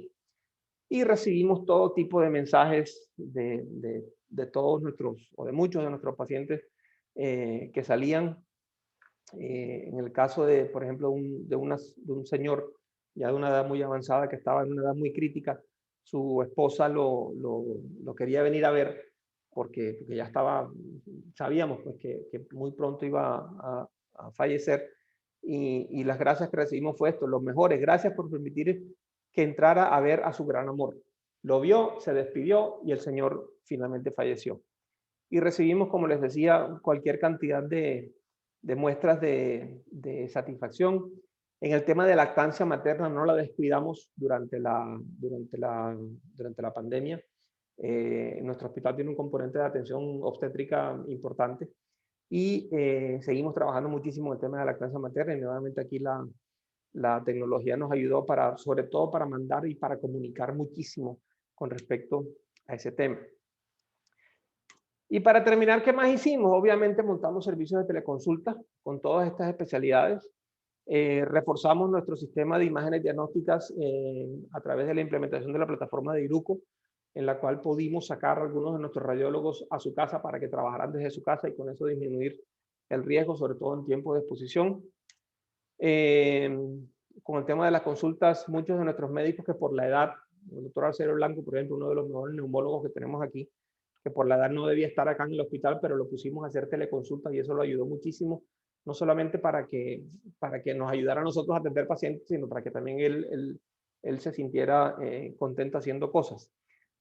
Y recibimos todo tipo de mensajes de todos nuestros, o de muchos de nuestros pacientes que salían. En el caso de, por ejemplo, de un señor ya de una edad muy avanzada, que estaba en una edad muy crítica, su esposa lo quería venir a ver porque ya sabíamos pues, que muy pronto iba a fallecer, y las gracias que recibimos fue esto: los mejores, gracias por permitir que entrara a ver a su gran amor. Lo vio, se despidió y el señor finalmente falleció. Y recibimos, como les decía, cualquier cantidad de muestras de satisfacción. En el tema de lactancia materna no la descuidamos durante la pandemia. Nuestro hospital tiene un componente de atención obstétrica importante, y seguimos trabajando muchísimo en el tema de lactancia materna, y nuevamente aquí la tecnología nos ayudó sobre todo para mandar y para comunicar muchísimo con respecto a ese tema. Y para terminar, ¿qué más hicimos? Obviamente montamos servicios de teleconsulta con todas estas especialidades. Reforzamos nuestro sistema de imágenes diagnósticas a través de la implementación de la plataforma de Iruko, en la cual pudimos sacar a algunos de nuestros radiólogos a su casa para que trabajaran desde su casa y con eso disminuir el riesgo, sobre todo en tiempo de exposición. Con el tema de las consultas, muchos de nuestros médicos que por la edad, el doctor Arcelo Blanco, por ejemplo, uno de los mejores neumólogos que tenemos aquí, que por la edad no debía estar acá en el hospital, pero lo pusimos a hacer teleconsultas y eso lo ayudó muchísimo, no solamente para que nos ayudara a nosotros a atender pacientes, sino para que también él se sintiera contento haciendo cosas.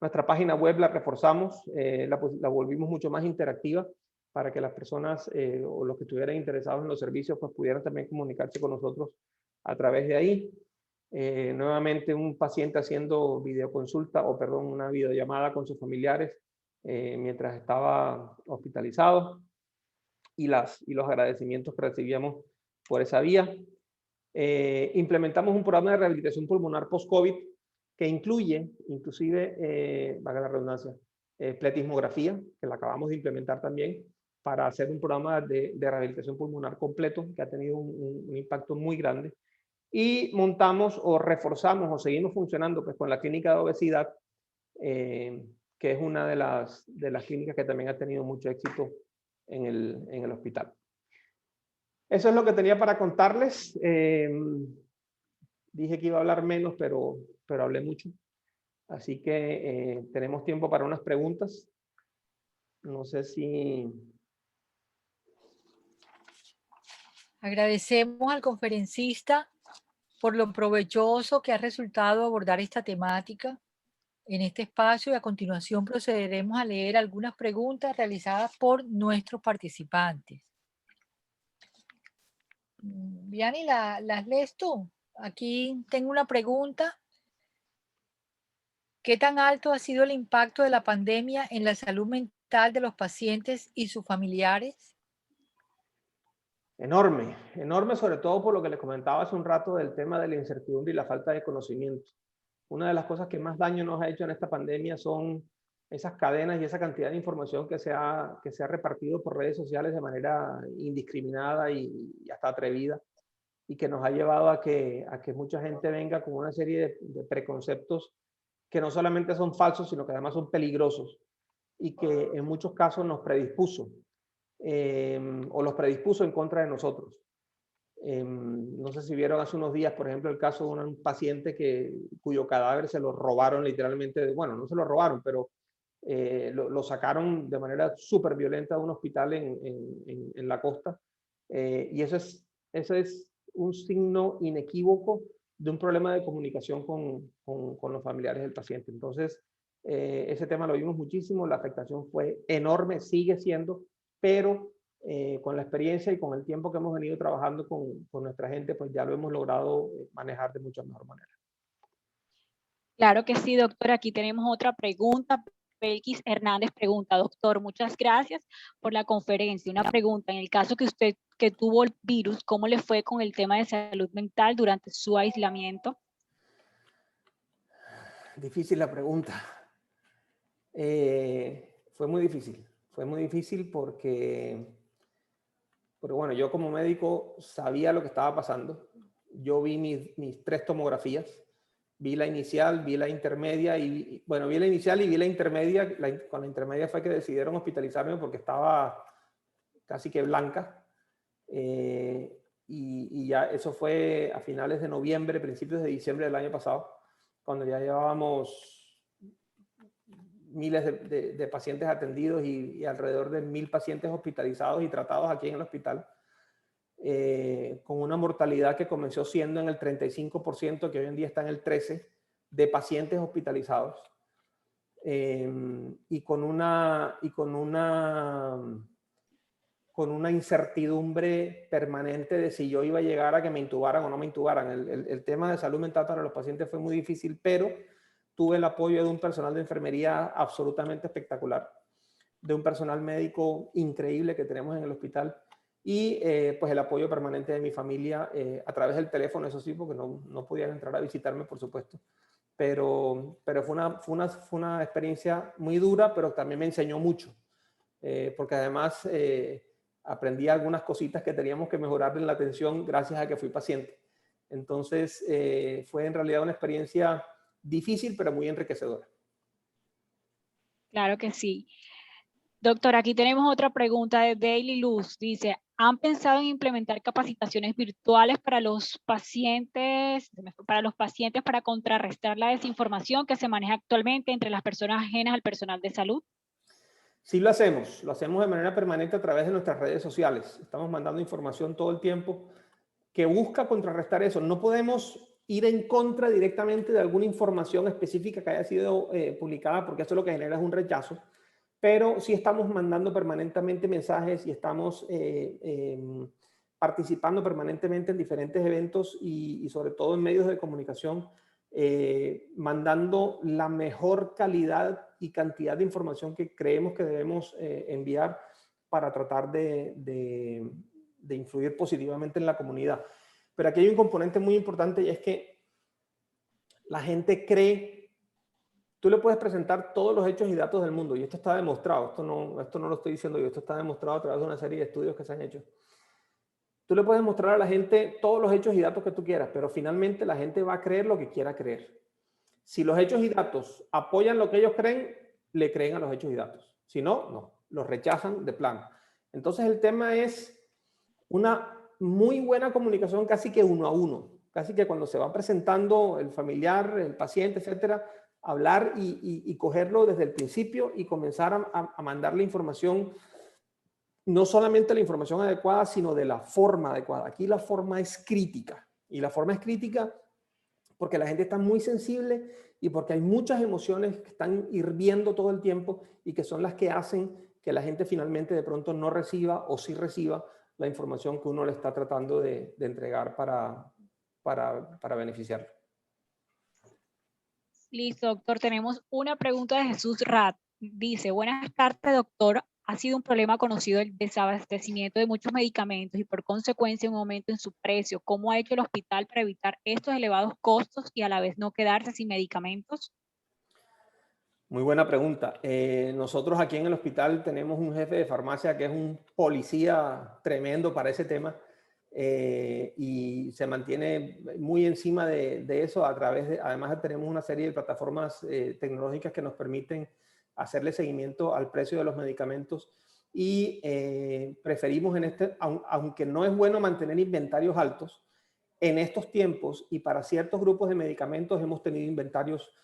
Nuestra página web la reforzamos, la volvimos mucho más interactiva para que las personas o los que estuvieran interesados en los servicios pues pudieran también comunicarse con nosotros a través de ahí. Nuevamente un paciente haciendo videoconsulta o perdón, una videollamada con sus familiares mientras estaba hospitalizado y los agradecimientos que recibíamos por esa vía. Implementamos un programa de rehabilitación pulmonar post-COVID que incluye, inclusive, valga la redundancia, pletismografía, que la acabamos de implementar también, para hacer un programa de rehabilitación pulmonar completo, que ha tenido un impacto muy grande. Y montamos o reforzamos o seguimos funcionando pues, con la clínica de obesidad, que es una de las clínicas que también ha tenido mucho éxito en el hospital. Eso es lo que tenía para contarles. Dije que iba a hablar menos, pero hablé mucho. Así que tenemos tiempo para unas preguntas. No sé si... Agradecemos al conferencista por lo provechoso que ha resultado abordar esta temática en este espacio y a continuación procederemos a leer algunas preguntas realizadas por nuestros participantes. Vianney, ¿las lees tú? Aquí tengo una pregunta. ¿Qué tan alto ha sido el impacto de la pandemia en la salud mental de los pacientes y sus familiares? Enorme, enorme, sobre todo por lo que les comentaba hace un rato del tema de la incertidumbre y la falta de conocimiento. Una de las cosas que más daño nos ha hecho en esta pandemia son esas cadenas y esa cantidad de información que se ha repartido por redes sociales de manera indiscriminada y hasta atrevida, y que nos ha llevado a que mucha gente venga con una serie de preconceptos que no solamente son falsos, sino que además son peligrosos y que en muchos casos nos predispuso o los predispuso en contra de nosotros. No sé si vieron hace unos días, por ejemplo, el caso de un paciente cuyo cadáver se lo robaron literalmente, bueno, no se lo robaron, pero lo sacaron de manera súper violenta de un hospital en la costa. Y eso es un signo inequívoco de un problema de comunicación con los familiares del paciente. Entonces, ese tema lo vimos muchísimo, la afectación fue enorme, sigue siendo, pero con la experiencia y con el tiempo que hemos venido trabajando con nuestra gente, pues ya lo hemos logrado manejar de mucha mejor manera. Claro que sí, doctor. Aquí tenemos otra pregunta. Belkis Hernández pregunta, doctor, muchas gracias por la conferencia. Una pregunta, en el caso que usted que tuvo el virus, ¿cómo le fue con el tema de salud mental durante su aislamiento? Difícil la pregunta. Fue muy difícil porque bueno, yo como médico sabía lo que estaba pasando. Yo vi mis 3 tomografías, vi la inicial, vi la intermedia y bueno, vi la inicial y vi la intermedia. Con la intermedia fue que decidieron hospitalizarme porque estaba casi que blanca. Y ya eso fue a finales de noviembre, principios de diciembre del año pasado, cuando ya llevábamos miles de pacientes atendidos y alrededor de 1000 pacientes hospitalizados y tratados aquí en el hospital, con una mortalidad que comenzó siendo en el 35%, que hoy en día está en el 13%, de pacientes hospitalizados, y con una incertidumbre permanente de si yo iba a llegar a que me intubaran o no me intubaran. El tema de salud mental para los pacientes fue muy difícil, pero tuve el apoyo de un personal de enfermería absolutamente espectacular, de un personal médico increíble que tenemos en el hospital y pues el apoyo permanente de mi familia a través del teléfono, eso sí, porque no podían entrar a visitarme, por supuesto. Pero fue una experiencia muy dura, pero también me enseñó mucho, porque además aprendí algunas cositas que teníamos que mejorar en la atención gracias a que fui paciente. Entonces, fue en realidad una experiencia difícil, pero muy enriquecedora. Claro que sí. Doctor, aquí tenemos otra pregunta de Daily Luz. Dice, ¿han pensado en implementar capacitaciones virtuales para los pacientes para contrarrestar la desinformación que se maneja actualmente entre las personas ajenas al personal de salud? Sí lo hacemos de manera permanente a través de nuestras redes sociales. Estamos mandando información todo el tiempo que busca contrarrestar eso. No podemos ir en contra directamente de alguna información específica que haya sido publicada, porque eso lo que genera es un rechazo, pero sí estamos mandando permanentemente mensajes y estamos participando permanentemente en diferentes eventos y sobre todo en medios de comunicación, mandando la mejor calidad y cantidad de información que creemos que debemos enviar para tratar de influir positivamente en la comunidad. Pero aquí hay un componente muy importante y es que la gente cree, tú le puedes presentar todos los hechos y datos del mundo, y esto está demostrado, esto no lo estoy diciendo yo, esto está demostrado a través de una serie de estudios que se han hecho. Tú le puedes mostrar a la gente todos los hechos y datos que tú quieras, pero finalmente la gente va a creer lo que quiera creer. Si los hechos y datos apoyan lo que ellos creen, le creen a los hechos y datos. Si no, no, los rechazan de plano. Entonces el tema es una muy buena comunicación casi que uno a uno, casi que cuando se va presentando el familiar, el paciente, etcétera, hablar y cogerlo desde el principio y comenzar a mandarle información, no solamente la información adecuada, sino de la forma adecuada. Aquí la forma es crítica, y la forma es crítica porque la gente está muy sensible y porque hay muchas emociones que están hirviendo todo el tiempo y que son las que hacen que la gente finalmente de pronto no reciba o sí reciba la información que uno le está tratando de entregar para beneficiarlo. Listo, doctor. Tenemos una pregunta de Jesús Rat. Dice, buenas tardes, doctor. Ha sido un problema conocido el desabastecimiento de muchos medicamentos y por consecuencia un aumento en su precio. ¿Cómo ha hecho el hospital para evitar estos elevados costos y a la vez no quedarse sin medicamentos? Muy buena pregunta. Nosotros aquí en el hospital tenemos un jefe de farmacia que es un policía tremendo para ese tema y se mantiene muy encima de eso a través de, además tenemos una serie de plataformas tecnológicas que nos permiten hacerle seguimiento al precio de los medicamentos y preferimos aunque no es bueno mantener inventarios altos, en estos tiempos y para ciertos grupos de medicamentos hemos tenido inventarios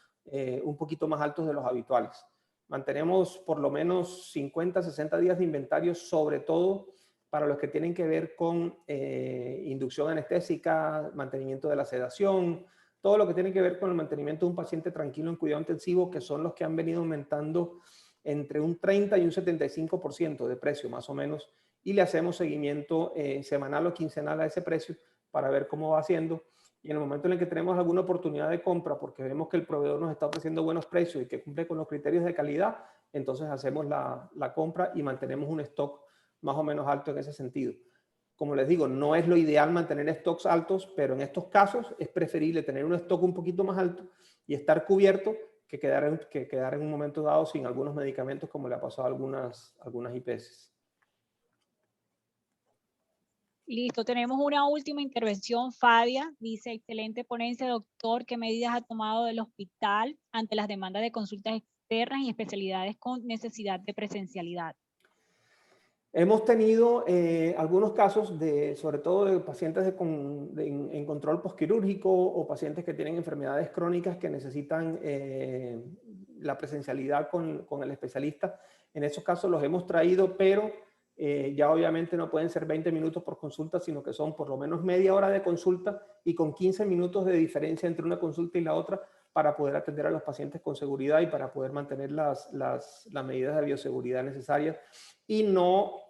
un poquito más altos de los habituales. Mantenemos por lo menos 50, 60 días de inventario, sobre todo para los que tienen que ver con inducción anestésica, mantenimiento de la sedación, todo lo que tiene que ver con el mantenimiento de un paciente tranquilo en cuidado intensivo, que son los que han venido aumentando entre un 30 y un 75% de precio más o menos, y le hacemos seguimiento semanal o quincenal a ese precio para ver cómo va haciendo. Y en el momento en el que tenemos alguna oportunidad de compra, porque vemos que el proveedor nos está ofreciendo buenos precios y que cumple con los criterios de calidad, entonces hacemos la compra y mantenemos un stock más o menos alto en ese sentido. Como les digo, no es lo ideal mantener stocks altos, pero en estos casos es preferible tener un stock un poquito más alto y estar cubierto que quedar en un momento dado sin algunos medicamentos, como le ha pasado a algunas IPS. Listo, tenemos una última intervención. Fadia dice, excelente ponencia, doctor. ¿Qué medidas ha tomado el hospital ante las demandas de consultas externas y especialidades con necesidad de presencialidad? Hemos tenido algunos casos, sobre todo de pacientes en control postquirúrgico o pacientes que tienen enfermedades crónicas que necesitan la presencialidad con el especialista. En esos casos los hemos traído, pero ya obviamente no pueden ser 20 minutos por consulta, sino que son por lo menos media hora de consulta y con 15 minutos de diferencia entre una consulta y la otra para poder atender a los pacientes con seguridad y para poder mantener las medidas de bioseguridad necesarias y no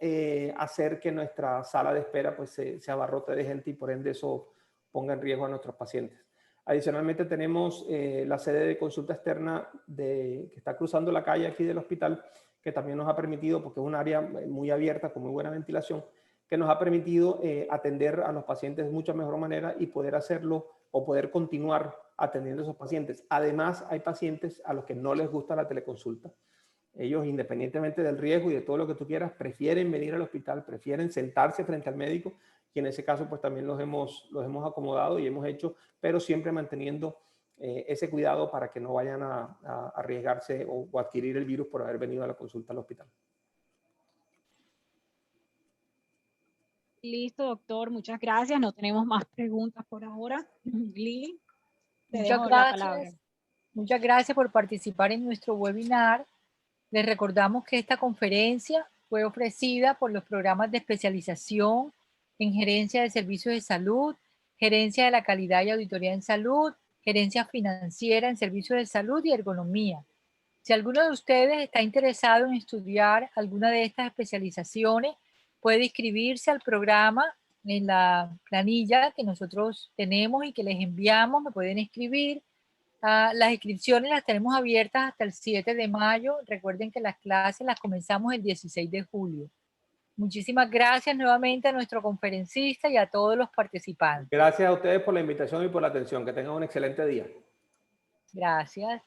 hacer que nuestra sala de espera pues, se abarrote de gente y por ende eso ponga en riesgo a nuestros pacientes. Adicionalmente tenemos la sede de consulta externa que está cruzando la calle aquí del hospital, que también nos ha permitido, porque es un área muy abierta con muy buena ventilación, que nos ha permitido atender a los pacientes de mucha mejor manera y poder hacerlo o poder continuar atendiendo a esos pacientes. Además, hay pacientes a los que no les gusta la teleconsulta. Ellos, independientemente del riesgo y de todo lo que tú quieras, prefieren venir al hospital, prefieren sentarse frente al médico, y en ese caso pues también los hemos acomodado y hemos hecho, pero siempre manteniendo ese cuidado para que no vayan a arriesgarse o adquirir el virus por haber venido a la consulta al hospital. Listo, doctor, muchas gracias. No tenemos más preguntas por ahora. Lili, te Muchas dejo la palabra. gracias. Muchas gracias por participar en nuestro webinar. Les recordamos que esta conferencia fue ofrecida por los programas de especialización en Gerencia de Servicios de Salud, Gerencia de la Calidad y Auditoría en Salud, Gerencia Financiera en Servicios de Salud y Ergonomía. Si alguno de ustedes está interesado en estudiar alguna de estas especializaciones, puede inscribirse al programa en la planilla que nosotros tenemos y que les enviamos. Me pueden escribir. Las inscripciones las tenemos abiertas hasta el 7 de mayo. Recuerden que las clases las comenzamos el 16 de julio. Muchísimas gracias nuevamente a nuestro conferencista y a todos los participantes. Gracias a ustedes por la invitación y por la atención. Que tengan un excelente día. Gracias.